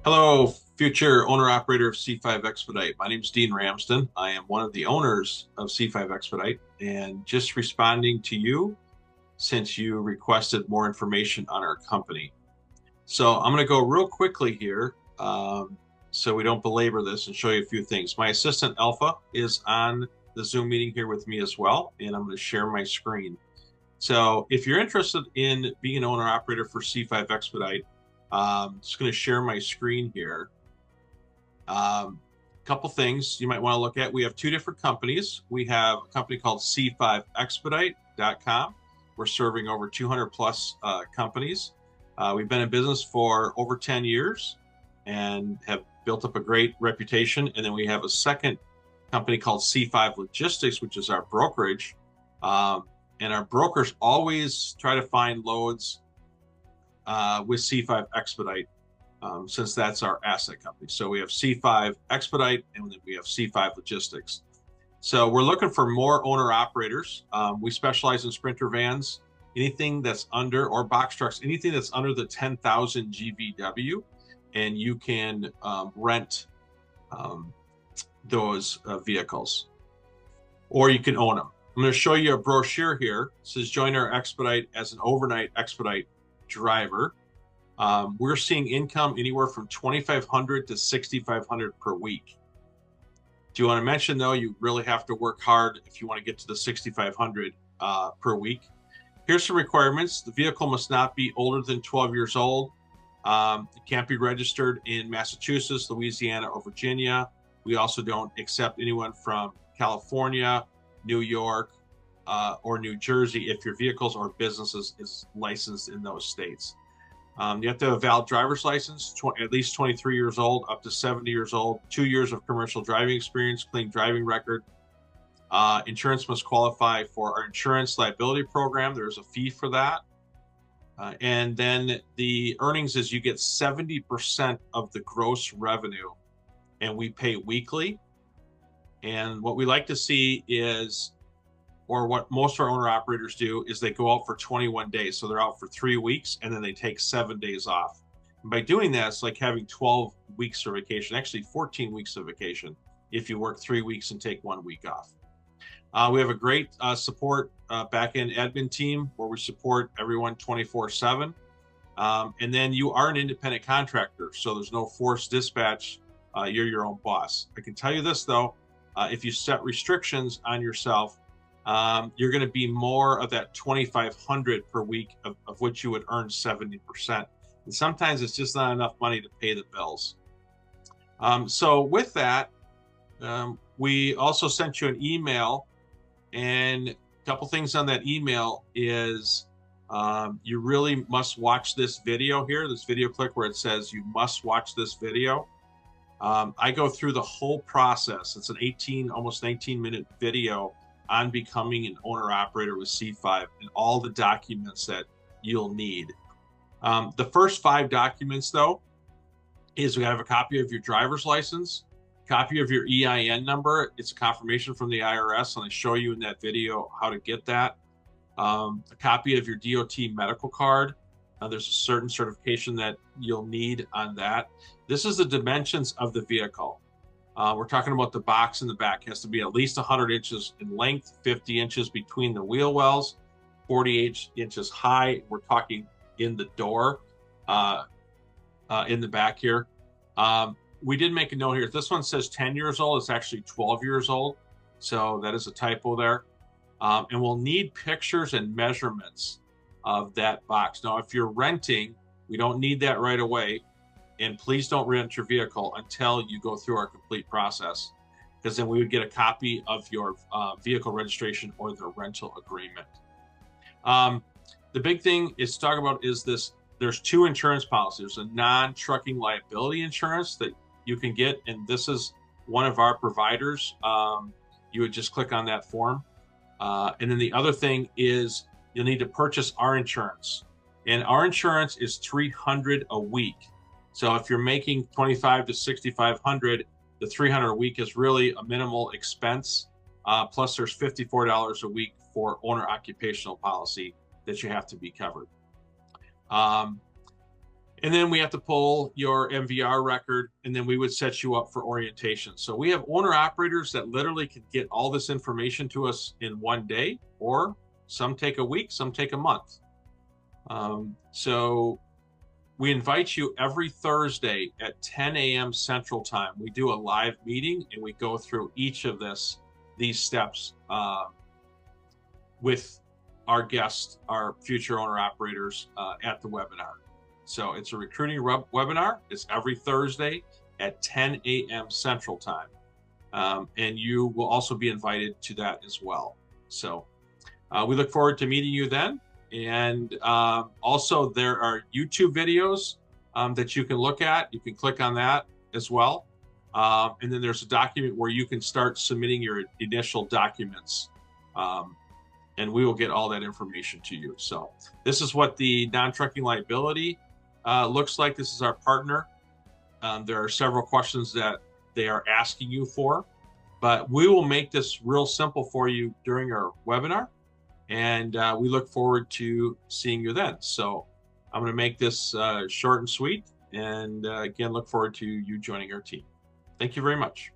Hello, future owner-operator of C5 Expedite. My name is Dean Ramsden. I am one of the owners of C5 Expedite and just responding to you since you requested more information on our company. So I'm going to go real quickly here so we don't belabor this and show you a few things. My assistant Alpha is on the Zoom meeting here with me as well, and I'm going to share my screen. So if you're interested in being an owner-operator for C5 Expedite, just going to share my screen here. Couple things you might want to look at. We have two different companies. We have a company called C5Expedite.com. We're serving over 200 plus companies. We've been in business for over 10 years and have built up a great reputation. And then we have a second company called C5 Logistics, which is our brokerage. And our brokers always try to find loads with C5 Expedite, since that's our asset company. So we have C5 Expedite and then we have C5 Logistics. So we're looking for more owner operators. We specialize in Sprinter vans, anything that's under, or box trucks, anything that's under the 10,000 GVW, and you can rent those vehicles, or you can own them. I'm going to show you a brochure here. It says join our Expedite as an overnight Expedite driver. We're seeing income anywhere from $2,500 to $6,500 per week. Do you want to mention though, you really have to work hard if you want to get to the $6,500 per week. Here's some requirements. The vehicle must not be older than 12 years old. It can't be registered in Massachusetts, Louisiana, or Virginia. We also don't accept anyone from California, New York, or New Jersey if your vehicles or businesses is licensed in those states. You have to have a valid driver's license, at least 23 years old, up to 70 years old, 2 years of commercial driving experience, clean driving record. Insurance must qualify for our insurance liability program. There's a fee for that. And then the earnings is you get 70% of the gross revenue, and we pay weekly. And what we like to see is, or what most of our owner operators do, is they go out for 21 days. So they're out for 3 weeks and then they take 7 days off. And by doing that, it's like having 12 weeks of vacation, actually 14 weeks of vacation if you work 3 weeks and take 1 week off. We have a great support back-end admin team where we support everyone 24/7. And then you are an independent contractor, so there's no forced dispatch. You're your own boss. I can tell you this though, if you set restrictions on yourself, you're going to be more of that 2,500 per week, of which you would earn 70%. And sometimes it's just not enough money to pay the bills. So with that, we also sent you an email, and a couple things on that email is you really must watch this video here, this video click where it says you must watch this video. I go through the whole process. It's an almost 19-minute video on becoming an owner-operator with C5 and all the documents that you'll need. The first 5 documents, though, is we have a copy of your driver's license, copy of your EIN number. It's a confirmation from the IRS, and I show you in that video how to get that. A copy of your DOT medical card. There's a certain certification that you'll need on that. This is the dimensions of the vehicle. We're talking about the box in the back. It has to be at least 100 inches in length, 50 inches between the wheel wells, 48 inches high. We're talking in the door in the back here. We did make a note here. This one says 10 years old. It's actually 12 years old. So that is a typo there. And we'll need pictures and measurements of that box. Now, if you're renting, we don't need that right away. And please don't rent your vehicle until you go through our complete process, because then we would get a copy of your vehicle registration or the rental agreement. The big thing is to talk about is this. There's 2 insurance policies. There's a non-trucking liability insurance that you can get, and this is one of our providers. You would just click on that form. And then the other thing is you'll need to purchase our insurance. And our insurance is $300 a week. So if you're making $2,500 to $6,500, the $300 a week is really a minimal expense. Plus there's $54 a week for owner occupational policy that you have to be covered. And then we have to pull your MVR record, and then we would set you up for orientation. So we have owner operators that literally can get all this information to us in one day, or some take a week, some take a month. So we invite you every Thursday at 10 a.m. Central Time. We do a live meeting and we go through each of these steps with our guests, our future owner operators at the webinar. So it's a recruiting webinar. It's every Thursday at 10 a.m. Central Time. And you will also be invited to that as well. So we look forward to meeting you then. And also there are YouTube videos that you can look at. You can click on that as well. And then there's a document where you can start submitting your initial documents. And we will get all that information to you. So this is what the non-trucking liability looks like. This is our partner. There are several questions that they are asking you for, but we will make this real simple for you during our webinar. And we look forward to seeing you then. So I'm going to make this short and sweet. And again, look forward to you joining our team. Thank you very much.